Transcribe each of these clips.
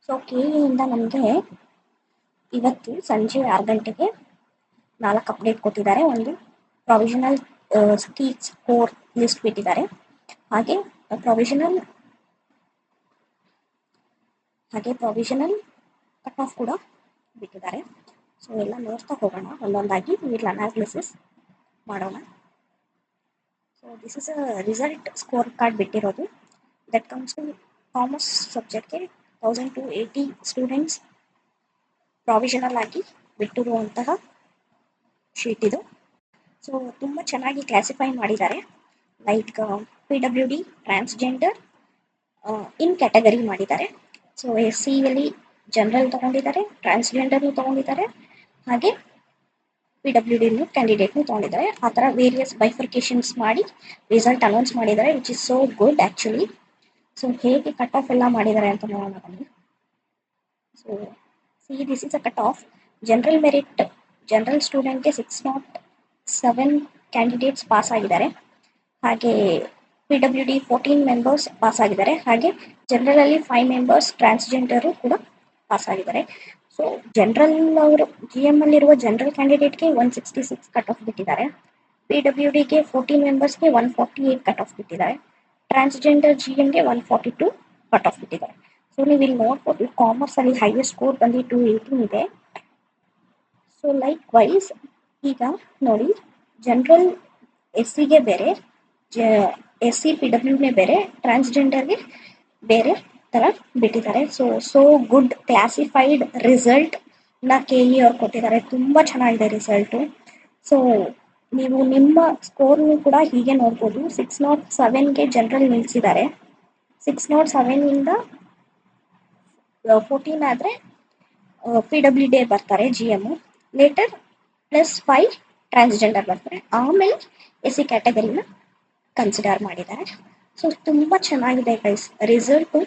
So ಕೆಇಯಿಂದ ನಮಗೆ ಇವತ್ತು ಸಂಜೆ 6 ಗಂಟೆಗೆ 4 ಅಪ್ಡೇಟ್ ಕೊಟ್ಟಿದ್ದಾರೆ. ಒಂದು ಪ್ರಾವಿಷನಲ್ ಸ್ಕೋರ್ ಲಿಸ್ಟ್ ಬಿಟ್ಟಿದ್ದಾರೆ. ಹಾಗೆ ಪ್ರಾವಿಷನಲ್ ಕಟ್ ಆಫ್ ಕೂಡ ಬಿಟ್ಟಿದ್ದಾರೆ. ಸೊ ಎಲ್ಲ ನೋಡ್ತಾ ಹೋಗೋಣ, ಒಂದೊಂದಾಗಿ ವಿಲ್ ಅನಾಲಿಸಿಸ್ ಮಾಡೋಣ. So this is a result scorecard ಬಿಟ್ಟಿರೋದು. ದಟ್ ಕಮ್ಸ್ ಟು ಕಾಮರ್ಸ್ ಸಬ್ಜೆಕ್ಟ್ಗೆ 1280 ಸ್ಟೂಡೆಂಟ್ಸ್ ಪ್ರಾವಿಷನಲ್ ಆಗಿ ಬಿಟ್ಟಿರುವಂತಹ ಶೀಟ್ ಇದು. ಸೊ ತುಂಬ ಚೆನ್ನಾಗಿ ಕ್ಲಾಸಿಫೈ ಮಾಡಿದ್ದಾರೆ. Like PWD, transgender in category ಮಾಡಿದ್ದಾರೆ. ಸೊ SCಯಲ್ಲಿ ಜನರಲ್ ತಗೊಂಡಿದ್ದಾರೆ, ಟ್ರಾನ್ಸ್ಜೆಂಡರ್ನು ತಗೊಂಡಿದ್ದಾರೆ, ಹಾಗೆ PWD ಕ್ಯಾಂಡಿಡೇಟ್ನು ತಗೊಂಡಿದ್ದಾರೆ. ಆ ಥರ ವೇರಿಯಸ್ ಬೈಫರ್ಕೇಶನ್ಸ್ ಮಾಡಿ ರಿಸಲ್ಟ್ ಅನೌನ್ಸ್ ಮಾಡಿದ್ದಾರೆ, which is so good actually. So ಹೇಗೆ ಕಟ್ ಆಫ್ ಎಲ್ಲ ಮಾಡಿದ್ದಾರೆ ಅಂತ ನೋಡೋಣ ಬನ್ನಿ. So this is a cut off. General merit general ಸ್ಟೂಡೆಂಟ್ಗೆ 607 ಕ್ಯಾಂಡಿಡೇಟ್ಸ್ ಪಾಸ್ ಆಗಿದ್ದಾರೆ. ಹಾಗೆ PWD 14 ಮೆಂಬರ್ಸ್ ಪಾಸ್ ಆಗಿದ್ದಾರೆ. ಹಾಗೆ ಜನರಲಲ್ಲಿ 5 ಮೆಂಬರ್ಸ್ ಟ್ರಾನ್ಸ್ಜೆಂಡರು ಕೂಡ ಪಾಸ್ ಆಗಿದ್ದಾರೆ. ಸೊ ಜನರಲ್ ಅವರು GM ಅಲ್ಲಿರುವ ಜನರಲ್ ಕ್ಯಾಂಡಿಡೇಟ್ಗೆ 166 ಕಟ್ ಆಫ್ ಬಿಟ್ಟಿದ್ದಾರೆ. PWDಗೆ 14 ಮೆಂಬರ್ಸ್ಗೆ 148 ಕಟ್ ಆಫ್ ಬಿಟ್ಟಿದ್ದಾರೆ. ಟ್ರಾನ್ಸ್ಜೆಂಡರ್ GMಗೆ 142 ಕಟ್ ಆಫ್ ಬಿಟ್ಟಿದ್ದಾರೆ. ಸೊ ನೀವು ಇಲ್ಲಿ ನೋಡ್ಬೋದು, ಕಾಮರ್ಸ್ ಅಲ್ಲಿ ಹೈಯೆಸ್ಟ್ ಸ್ಕೋರ್ ಬಂದು 218 ಇದೆ. ಸೊ ಲೈಕ್ ವೈಸ್ ಈಗ ನೋಡಿ, ಜನರಲ್ SCಗೆ ಬೇರೆ, SC PWನೇ ಬೇರೆ, ಟ್ರಾನ್ಸ್ಜೆಂಡರ್ಗೆ ಬೇರೆ ಥರ ಬಿಟ್ಟಿದ್ದಾರೆ. ಸೊ ಗುಡ್ ಕ್ಲಾಸಿಫೈಡ್ ರಿಸಲ್ಟ್ ನ KE ಅವ್ರು ಕೊಟ್ಟಿದ್ದಾರೆ. ತುಂಬ ಚೆನ್ನಾಗಿದೆ ರಿಸಲ್ಟು. ಸೊ ನೀವು ನಿಮ್ಮ ಸ್ಕೋರ್ನು ಕೂಡ ಹೀಗೆ ನೋಡ್ಬೋದು. 607ಗೆ ಜನರಲ್ ನಿಲ್ಲಿಸಿದ್ದಾರೆ. 607ಇಂದ 14 ಆದರೆ PWD ಬರ್ತಾರೆ GM, ಲೇಟರ್ +5 ಟ್ರಾನ್ಸ್ಜೆಂಡರ್ ಬರ್ತಾರೆ, ಆಮೇಲೆ SC ಕ್ಯಾಟಗರಿನ ಕನ್ಸಿಡರ್ ಮಾಡಿದ್ದಾರೆ. ಸೊ ತುಂಬ ಚೆನ್ನಾಗಿದೆ ಗೈಸ್, ರಿಸಲ್ಟು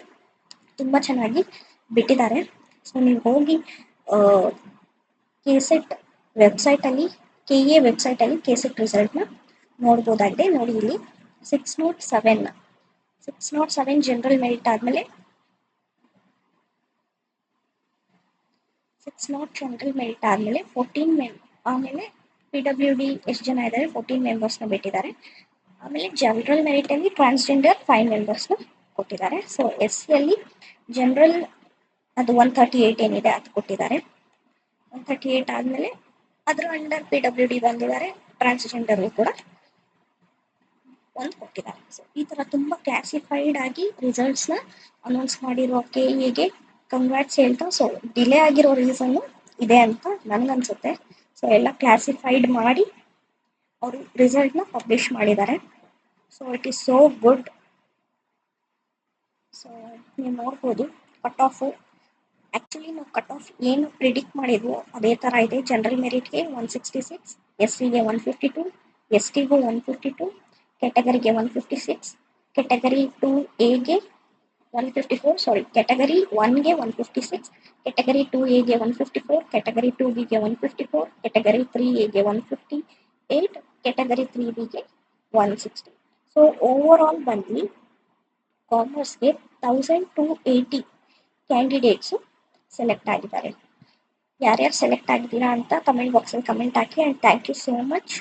ತುಂಬ ಚೆನ್ನಾಗಿ ಬಿಟ್ಟಿದ್ದಾರೆ. ಸೊ ನೀವು ಹೋಗಿ KSET ವೆಬ್ಸೈಟಲ್ಲಿ, KA ವೆಬ್ಸೈಟಲ್ಲಿ KSET ರಿಸಲ್ಟ್ನ ನೋಡ್ಬೋದಾಗಿದೆ. ನೋಡಿ ಇಲ್ಲಿ 607 ಜನರಲ್ ಮೆರಿಟ್ ಆದಮೇಲೆ 14 ಆಮೇಲೆ PWD ಎಷ್ಟು ಜನ ಇದ್ದಾರೆ, 14 ಮೆಂಬರ್ಸ್ನ ಬಿಟ್ಟಿದ್ದಾರೆ. ಆಮೇಲೆ ಜನರಲ್ ಮೆರಿಟಲ್ಲಿ ಟ್ರಾನ್ಸ್ಜೆಂಡರ್ 5 ಮೆಂಬರ್ಸ್ನ ಕೊಟ್ಟಿದ್ದಾರೆ. ಸೊ SCಯಲ್ಲಿ ಜನರಲ್ ಅದು 138 ಏನಿದೆ ಅದು ಕೊಟ್ಟಿದ್ದಾರೆ. 138 ಆದಮೇಲೆ ಅದರ ಅಂಡರ್ PWD ಬಂದಿದ್ದಾರೆ, ಟ್ರಾನ್ಸ್ಜೆಂಡರ್ಗೂ ಕೂಡ ಒಂದು ಕೊಟ್ಟಿದ್ದಾರೆ. ಸೊ ಈ ಥರ ತುಂಬ ಕ್ಲಾಸಿಫೈಡ್ ಆಗಿ ರಿಸಲ್ಟ್ಸ್ನ ಅನೌನ್ಸ್ ಮಾಡಿರೋ KEಗೆ ಕಂಗ್ರಾಟ್ಸ್ ಹೇಳ್ತಾ. ಸೊ ಡಿಲೇ ಆಗಿರೋ ರೀಸನ್ನು ಇದೆ ಅಂತ ನನಗನ್ಸುತ್ತೆ. ಸೊ ಎಲ್ಲ ಕ್ಲಾಸಿಫೈಡ್ ಮಾಡಿ ಅವರು ರಿಸಲ್ಟ್ನ ಪಬ್ಲಿಷ್ ಮಾಡಿದ್ದಾರೆ. So it is so good. So ನೀವು ನೋಡ್ಬೋದು ಕಟ್ ಆಫು. ಆ್ಯಕ್ಚುಲಿ ನಾವು ಕಟ್ ಆಫ್ ಏನು ಪ್ರಿಡಿಕ್ಟ್ ಮಾಡಿದ್ವೋ ಅದೇ ಥರ ಇದೆ. ಜನರಲ್ ಮೆರಿಟ್ಗೆ 166, SCಗೆ 152, STಗೂ 152, ಕ್ಯಾಟಗರಿಗೆ 156, ಕ್ಯಾಟಗರಿ 2Aಗೆ 154, ಕ್ಯಾಟಗರಿ 1ಗೆ 156, ಕ್ಯಾಟಗರಿ 2Aಗೆ 154, ಕ್ಯಾಟಗರಿ 2Bಗೆ 154, ಕ್ಯಾಟಗರಿ 3Aಗೆ 158, ಕ್ಯಾಟಗರಿ 3Bಗೆ 160. ಸೊ ಓವರ್ ಆಲ್ ಬಂದು ಕಾಮರ್ಸ್ಗೆ 1280 ಕ್ಯಾಂಡಿಡೇಟ್ಸು ಸೆಲೆಕ್ಟ್ ಆಗಿದ್ದಾರೆ. ಯಾರ್ಯಾರು ಸೆಲೆಕ್ಟ್ ಆಗಿದ್ದೀರಾ ಅಂತ ಕಮೆಂಟ್ ಬಾಕ್ಸಲ್ಲಿ ಕಮೆಂಟ್ ಹಾಕಿ. And thank you so much.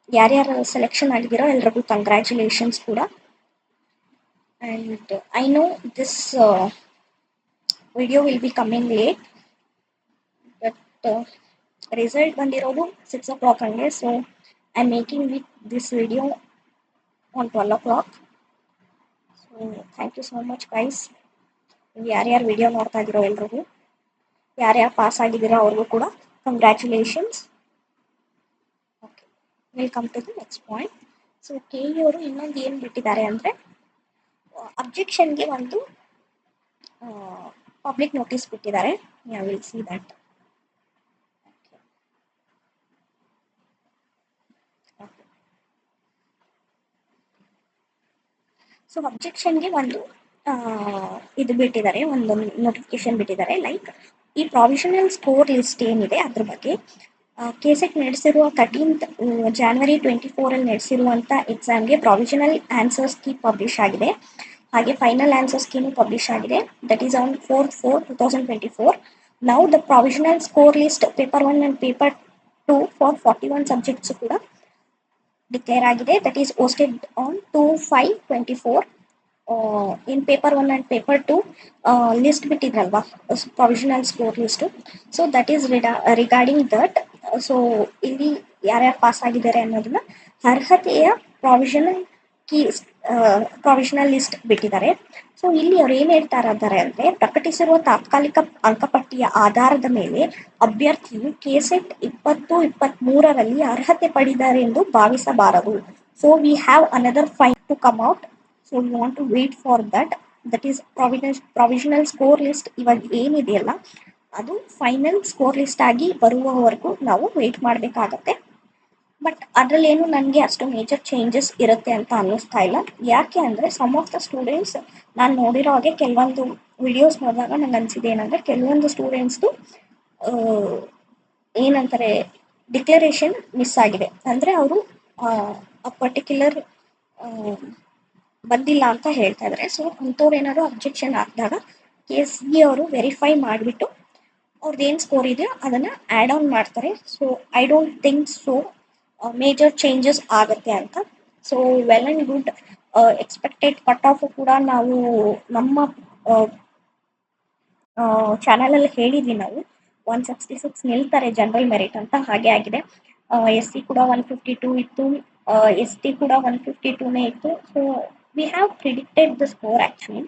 ಯಾರ್ಯಾರು ಸೆಲೆಕ್ಷನ್ ಆಗಿದ್ದೀರೋ ಎಲ್ರಿಗೂ ಕಂಗ್ರ್ಯಾಚುಲೇಷನ್ಸ್ ಕೂಡ. And I know this video will be coming late, but result ಬಂದಿರೋದು 6 o'clock ಹಂಗೆ. So I am making this video on 12 o'clock. So thank you so much guys. ಯಾರ್ಯಾರು video ನೋಡ್ತಾ ಇದ್ದೀರೋ ಎಲ್ರಿಗೂ, ಯಾರ್ಯಾರು ಪಾಸ್ ಆಗಿದ್ದೀರೋ ಅವ್ರಿಗೂ ಕೂಡ congratulations. Okay, welcome to the next point. So KE ಅವರು ಇನ್ನೊಂದು ಏನು ಬಿಟ್ಟಿದ್ದಾರೆ ಅಂದರೆ, ಅಬ್ಜೆಕ್ಷನ್ಗೆ ಒಂದು ಪಬ್ಲಿಕ್ ನೋಟಿಸ್ ಬಿಟ್ಟಿದ್ದಾರೆ. You will see that. So ಅಬ್ಜೆಕ್ಷನ್ಗೆ ಒಂದು ಇದು ಬಿಟ್ಟಿದ್ದಾರೆ, ಒಂದು ನೋಟಿಫಿಕೇಶನ್ ಬಿಟ್ಟಿದ್ದಾರೆ. ಲೈಕ್ ಈ ಪ್ರಾವಿಷನಲ್ ಸ್ಕೋರ್ ಲಿಸ್ಟ್ ಏನಿದೆ ಅದ್ರ ಬಗ್ಗೆ KSET ನಡೆಸಿರುವ 13th January 24 ನಡೆಸಿರುವಂಥ ಎಕ್ಸಾಮ್ಗೆ ಪ್ರಾವಿಷನಲ್ ಆನ್ಸರ್ಸ್ ಕೀ ಪಬ್ಲಿಷ್ ಆಗಿದೆ. ಹಾಗೆ ಫೈನಲ್ ಆನ್ಸರ್ ಸ್ಕೀಮು ಪಬ್ಲಿಷ್ ಆಗಿದೆ. That is on 4/4/2024. Now the provisional score list paper 1 and paper 2 for 41 ಸಬ್ಜೆಕ್ಟ್ಸ್ ಕೂಡ ಡಿಕ್ಲೇರ್ ಆಗಿದೆ. That is posted on 2/5/24. In paper 1 and paper 2 list ಬಿಟ್ಟಿದ್ರಲ್ವಾ provisional score list, so that is regarding that. So ಇಲ್ಲಿ ಯಾರ್ಯಾರು pass ಆಗಿದ್ದಾರೆ ಅನ್ನೋದನ್ನ ಅರ್ಹತೆಯ provisional keys provisional list ಬಿಟ್ಟಿದ್ದಾರೆ. ಸೊ ಇಲ್ಲಿ ಅವ್ರು ಏನ್ ಹೇಳ್ತಾ ಇದ್ದಾರೆ ಅಂದ್ರೆ, ಪ್ರಕಟಿಸಿರುವ ತಾತ್ಕಾಲಿಕ ಅಂಕಪಟ್ಟಿಯ ಆಧಾರದ ಮೇಲೆ ಅಭ್ಯರ್ಥಿಯು ಕೆಸೆಟ್ 2023ರಲ್ಲಿ ಅರ್ಹತೆ ಪಡೆದಿದ್ದಾರೆ ಎಂದು ಭಾವಿಸಬಾರದು. So we have another fine to come out. So we want to wait for that. That is provisional score list ಇವಾಗ ಏನಿದೆಯಲ್ಲ ಅದು ಫೈನಲ್ ಸ್ಕೋರ್ ಲಿಸ್ಟ್ ಆಗಿ ಬರುವವರೆಗೂ ನಾವು ವೇಟ್ ಮಾಡಬೇಕಾಗತ್ತೆ. ಬಟ್ ಅದರಲ್ಲೇನು ನನಗೆ ಅಷ್ಟು ಮೇಜರ್ ಚೇಂಜಸ್ ಇರುತ್ತೆ ಅಂತ ಅನ್ನಿಸ್ತಾ ಇಲ್ಲ. ಯಾಕೆ ಅಂದರೆ ಸಮ್ ಆಫ್ ದ ಸ್ಟೂಡೆಂಟ್ಸ್ ನಾನು ನೋಡಿರೋ ಹಾಗೆ ಕೆಲವೊಂದು ವಿಡಿಯೋಸ್ ನೋಡಿದಾಗ ನಂಗೆ ಅನಿಸಿದೆ ಏನಂದರೆ, ಕೆಲವೊಂದು ಸ್ಟೂಡೆಂಟ್ಸ್ದು ಏನಂತಾರೆ ಡಿಕ್ಲರೇಷನ್ ಮಿಸ್ ಆಗಿದೆ. ಅಂದರೆ ಅವರು ಆ ಪರ್ಟಿಕ್ಯುಲರ್ ಬಂದಿಲ್ಲ ಅಂತ ಹೇಳ್ತಾ ಇದ್ದಾರೆ. ಸೊ ಅಂಥವ್ರು ಏನಾದ್ರು ಅಬ್ಜೆಕ್ಷನ್ ಹಾಕಿದಾಗ KSE ಅವರು ವೆರಿಫೈ ಮಾಡಿಬಿಟ್ಟು ಅವ್ರದ್ದು ಏನು ಸ್ಕೋರ್ ಇದೆಯೋ ಅದನ್ನು ಆ್ಯಡ್ ಆನ್ ಮಾಡ್ತಾರೆ. So I don't think so major changes ಆಗುತ್ತೆ ಅಂತ. So well and good. Expected cut off ಕೂಡ ನಾವು ನಮ್ಮ ಚಾನಲಲ್ಲಿ ಹೇಳಿದ್ವಿ ನಾವು 166 ನಿಲ್ತಾರೆ ಜನರಲ್ ಮೆರಿಟ್ ಅಂತ, ಹಾಗೆ ಆಗಿದೆ. SC ಕೂಡ 152 ಇತ್ತು, ST ಕೂಡ 152ನೇ ಇತ್ತು. So we have predicted the score actually.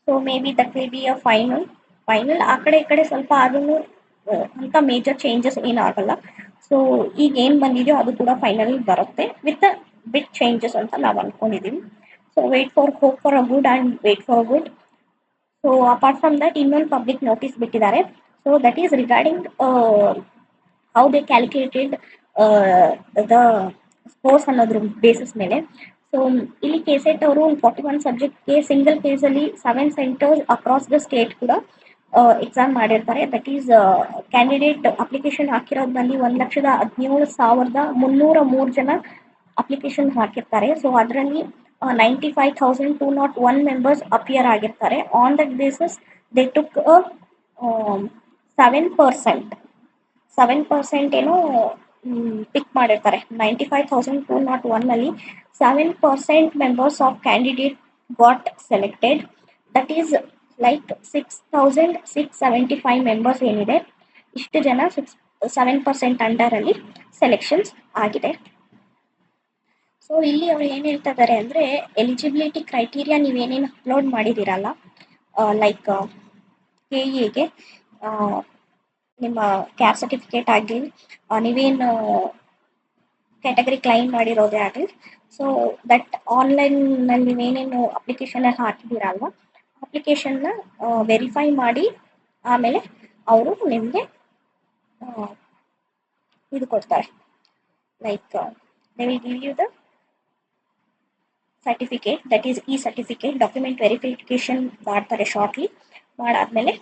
So may be that will be a final. ಆ ಕಡೆ ಈ ಕಡೆ ಸ್ವಲ್ಪ ಆದ್ರೂ ಅಂತ ಮೇಜರ್ ಚೇಂಜಸ್ ಏನಾಗಲ್ಲ. ಸೊ ಈಗ ಏನು ಬಂದಿದೆಯೋ ಅದು ಕೂಡ ಫೈನಲ್ ಬರುತ್ತೆ ವಿತ್ ಬಿಗ್ ಚೇಂಜಸ್ ಅಂತ ನಾವು ಅಂದ್ಕೊಂಡಿದ್ದೀವಿ. So wait for hope for a good and wait for good. So apart from that ಇನ್ನೊಂದು ಪಬ್ಲಿಕ್ ನೋಟಿಸ್ ಬಿಟ್ಟಿದ್ದಾರೆ. So that is regarding how they calculated the scores ಅನ್ನೋದ್ರ ಬೇಸಿಸ್ ಮೇಲೆ. So ಇಲ್ಲಿ KSET ಅವರು 41 ಸಬ್ಜೆಕ್ಟ್ಗೆ ಸಿಂಗಲ್ ಫೇಸಲ್ಲಿ 7 ಸೆಂಟರ್ಸ್ ಅಕ್ರಾಸ್ ದ ಸ್ಟೇಟ್ ಕೂಡ exam ಮಾಡಿರ್ತಾರೆ. ದಟ್ ಈಸ್ ಕ್ಯಾಂಡಿಡೇಟ್ ಅಪ್ಲಿಕೇಶನ್ ಹಾಕಿರೋದು ಬಂದು 1,17,303 ಜನ ಅಪ್ಲಿಕೇಶನ್ ಹಾಕಿರ್ತಾರೆ. ಸೊ ಅದರಲ್ಲಿ 95,201 ಮೆಂಬರ್ಸ್ ಅಪಿಯರ್ ಆಗಿರ್ತಾರೆ. On that basis they took 7% ಏನೋ ಪಿಕ್ ಮಾಡಿರ್ತಾರೆ. 95,201ನಲ್ಲಿ 7% members of candidate got selected. That is like 6,675 members ಏನಿದೆ, ಇಷ್ಟು ಜನ 7% ಅಂಡರಲ್ಲಿ ಸೆಲೆಕ್ಷನ್ಸ್ ಆಗಿದೆ. ಸೊ ಇಲ್ಲಿ ಅವ್ರು ಏನು ಹೇಳ್ತಾ ಇದ್ದಾರೆ ಅಂದರೆ, ಎಲಿಜಿಬಿಲಿಟಿ ಕ್ರೈಟೀರಿಯಾ ನೀವೇನೇನು ಅಪ್ಲೋಡ್ ಮಾಡಿದ್ದೀರಲ್ಲ, ಲೈಕ್ KEಗೆ ನಿಮ್ಮ ಕ್ಯಾಸ್ಟ್ ಸರ್ಟಿಫಿಕೇಟ್ ಆಗಲಿ, ನೀವೇನು ಕ್ಯಾಟಗರಿ ಕ್ಲೈಮ್ ಮಾಡಿರೋದೇ ಆಗಲಿ, ಸೊ ದಟ್ ಆನ್ಲೈನಲ್ಲಿ ನೀವೇನೇನು ಅಪ್ಲಿಕೇಶನಲ್ಲಿ ಹಾಕಿದ್ದೀರಲ್ವ, ಅಪ್ಲಿಕೇಶನ್ನ ವೆರಿಫೈ ಮಾಡಿ ಆಮೇಲೆ ಅವರು ನಿಮಗೆ ಇದು ಕೊಡ್ತಾರೆ. Like they will give you the certificate, that is certificate. Document verification ಮಾಡ್ತಾರೆ ಶಾರ್ಟ್ಲಿ. ಮಾಡಾದ್ಮೇಲೆ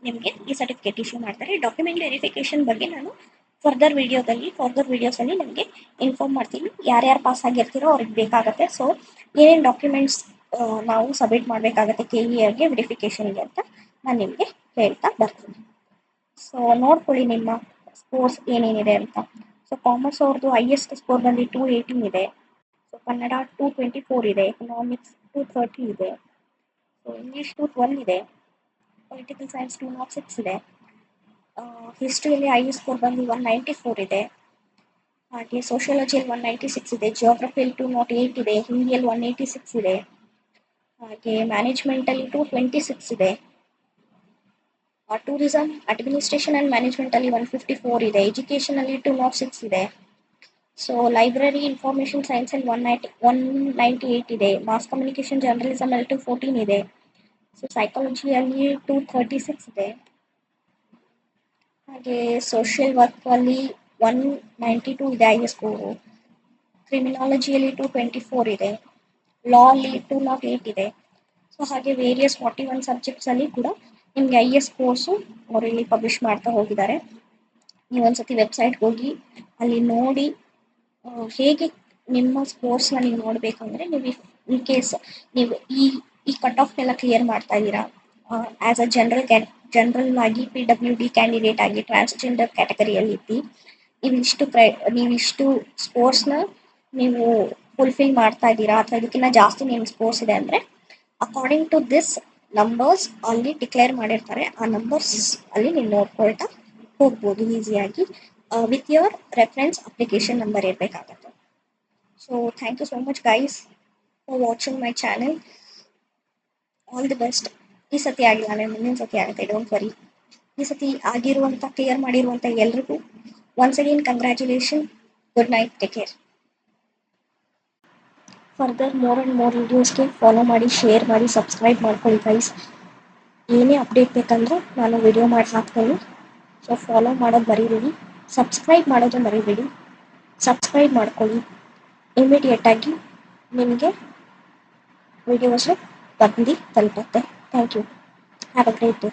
ನಿಮಗೆ ಸರ್ಟಿಫಿಕೇಟ್ ಇಶ್ಯೂ ಮಾಡ್ತಾರೆ. ಡಾಕ್ಯುಮೆಂಟ್ ವೆರಿಫಿಕೇಶನ್ ಬಗ್ಗೆ ನಾನು ಫರ್ದರ್ ವಿಡಿಯೋಸಲ್ಲಿ ನಿಮಗೆ ಇನ್ಫಾರ್ಮ್ ಮಾಡ್ತೀನಿ. ಯಾರ್ಯಾರು ಪಾಸ್ ಆಗಿರ್ತೀರೋ ಅವ್ರಿಗೆ ಬೇಕಾಗುತ್ತೆ. ಸೊ ಏನೇನು ಡಾಕ್ಯುಮೆಂಟ್ಸ್ ನಾವು ಸಬ್ಮಿಟ್ ಮಾಡಬೇಕಾಗತ್ತೆ KEಗೆ ವೆರಿಫಿಕೇಶನ್ಗೆ ಅಂತ ನಾನು ನಿಮಗೆ ಹೇಳ್ತಾ ಬರ್ತೀನಿ. ಸೊ ನೋಡ್ಕೊಳ್ಳಿ ನಿಮ್ಮ ಸ್ಕೋರ್ಸ್ ಏನೇನಿದೆ ಅಂತ. ಸೊ ಕಾಮರ್ಸ್ ಅವ್ರದ್ದು ಹೈಯೆಸ್ಟ್ ಸ್ಕೋರ್ ಬಂದು 218 ಇದೆ. ಸೊ ಕನ್ನಡ 224 ಇದೆ, ಎಕನಾಮಿಕ್ಸ್ 230 ಇದೆ, ಸೊ ಇಂಗ್ಲೀಷ್ 212 ಇದೆ, ಪೊಲಿಟಿಕಲ್ ಸೈನ್ಸ್ 206 ಇದೆ, ಹಿಸ್ಟ್ರಿಯಲ್ಲಿ ಹೈಯೆಸ್ಟ್ ಸ್ಕೋರ್ ಬಂದು 194 ಇದೆ, ಹಾಗೆ ಸೋಷಿಯಾಲಜಿಯಲ್ಲಿ 196 ಇದೆ, ಜಿಯೋಗ್ರಫಿಯಲ್ಲಿ 208 ಇದೆ, ಹಿಂದಿಯಲ್ಲಿ 186 ಇದೆ, ಹಾಗೆ ಮ್ಯಾನೇಜ್ಮೆಂಟಲ್ಲಿ 226 ಇದೆ, ಟೂರಿಸಮ್ ಅಡ್ಮಿನಿಸ್ಟ್ರೇಷನ್ ಆ್ಯಂಡ್ ಮ್ಯಾನೇಜ್ಮೆಂಟಲ್ಲಿ 154 ಇದೆ, ಎಜುಕೇಷನಲ್ಲಿ 206 ಇದೆ. ಸೊ ಲೈಬ್ರರಿ ಇನ್ಫಾರ್ಮೇಷನ್ ಸೈನ್ಸಲ್ಲಿ 198 ಇದೆ, ಮಾಸ್ ಕಮ್ಯುನಿಕೇಷನ್ ಜರ್ನಲಿಸಮಲ್ಲಿ 214 ಇದೆ, ಸೊ ಸೈಕಾಲಜಿಯಲ್ಲಿ 236 ಇದೆ, ಹಾಗೆ ಸೋಷಿಯಲ್ ವರ್ಕಲ್ಲಿ 192 ಇದೆ ಹೈಯೆಸ್ಟ್ ಸ್ಕೋರು, ಕ್ರಿಮಿನಾಲಜಿಯಲ್ಲಿ 224 ಇದೆ, ಲಾ ಅಲ್ಲಿ 208 ಇದೆ. ಸೊ ಹಾಗೆ ವೇರಿಯಸ್ 41 ಸಬ್ಜೆಕ್ಟ್ಸಲ್ಲಿ ಕೂಡ ನಿಮಗೆ ಹೈಯೆಸ್ಟ್ ಸ್ಕೋರ್ಸು ಅವರು ಇಲ್ಲಿ ಪಬ್ಲಿಷ್ ಮಾಡ್ತಾ ಹೋಗಿದ್ದಾರೆ. ನೀವು ಒಂದ್ಸತಿ ವೆಬ್ಸೈಟ್ಗೆ ಹೋಗಿ ಅಲ್ಲಿ ನೋಡಿ ಹೇಗೆ ನಿಮ್ಮ ಸ್ಪೋರ್ಟ್ಸ್ನ ನೀವು ನೋಡಬೇಕಂದ್ರೆ ನೀವು ಇನ್ ಕೇಸ್ ನೀವು ಈ ಕಟ್ ಆಫ್ನೆಲ್ಲ ಕ್ಲಿಯರ್ ಮಾಡ್ತಾ ಇದ್ದೀರಾ ಆ್ಯಸ್ ಅ ಜನರಲ್ ಆಗಿ PWD ಕ್ಯಾಂಡಿಡೇಟ್ ಆಗಿ ಟ್ರಾನ್ಸ್ಜೆಂಡರ್ ಕ್ಯಾಟಗರಿಯಲ್ಲಿ ಇದ್ದು ನೀವಿಷ್ಟು ಸ್ಪೋರ್ಟ್ಸ್ನ ನೀವು ಫುಲ್ಫಿಲ್ ಮಾಡ್ತಾ ಇದ್ದೀರಾ ಅಥವಾ ಇದಕ್ಕಿಂತ ಜಾಸ್ತಿ ನಿಮ್ಮ ಸ್ಪೋರ್ಟ್ಸ್ ಇದೆ ಅಂದರೆ ಅಕಾರ್ಡಿಂಗ್ ಟು ದಿಸ್ ನಂಬರ್ಸ್ ಅಲ್ಲಿ ಡಿಕ್ಲೇರ್ ಮಾಡಿರ್ತಾರೆ. ಆ ನಂಬರ್ಸ್ ಅಲ್ಲಿ ನೀವು ನೋಡ್ಕೊಳ್ತಾ ಹೋಗ್ಬೋದು ಈಸಿಯಾಗಿ with your reference application number ಇರಬೇಕಾಗತ್ತೆ. So thank you so much guys for watching my channel. All the best. ಈ ಸತಿ ಆಗಿಲ್ಲ ಅಂದರೆ ಮುಂದಿನ ಸತಿ ಆಗುತ್ತೆ, ಡೋಂಟ್ ವರಿ. ಈ ಸತಿ ಆಗಿರುವಂಥ ಕ್ಲಿಯರ್ ಮಾಡಿರುವಂಥ ಎಲ್ರಿಗೂ once again congratulation. Good night, take care. Further more and more ವೀಡಿಯೋಸ್ಗೆ ಫಾಲೋ ಮಾಡಿ, ಶೇರ್ ಮಾಡಿ, ಸಬ್ಸ್ಕ್ರೈಬ್ ಮಾಡ್ಕೊಳ್ಳಿ ಗೈಸ್. ಏನೇ ಅಪ್ಡೇಟ್ ಬೇಕಂದ್ರೆ ನಾನು ವಿಡಿಯೋ ಮಾಡಿ ಹಾಕ್ತೀನಿ. ಸೊ ಫಾಲೋ ಮಾಡೋದು ಮರಿಬೇಡಿ, ಸಬ್ಸ್ಕ್ರೈಬ್ ಮಾಡೋದು ಮರಿಬೇಡಿ. ಸಬ್ಸ್ಕ್ರೈಬ್ ಮಾಡ್ಕೊಳ್ಳಿ, ಇಮಿಡಿಯೇಟಾಗಿ ನಿಮಗೆ ವಿಡಿಯೋಸು ಬಂದು ತಲುಪುತ್ತೆ. Thank you. Have a great day.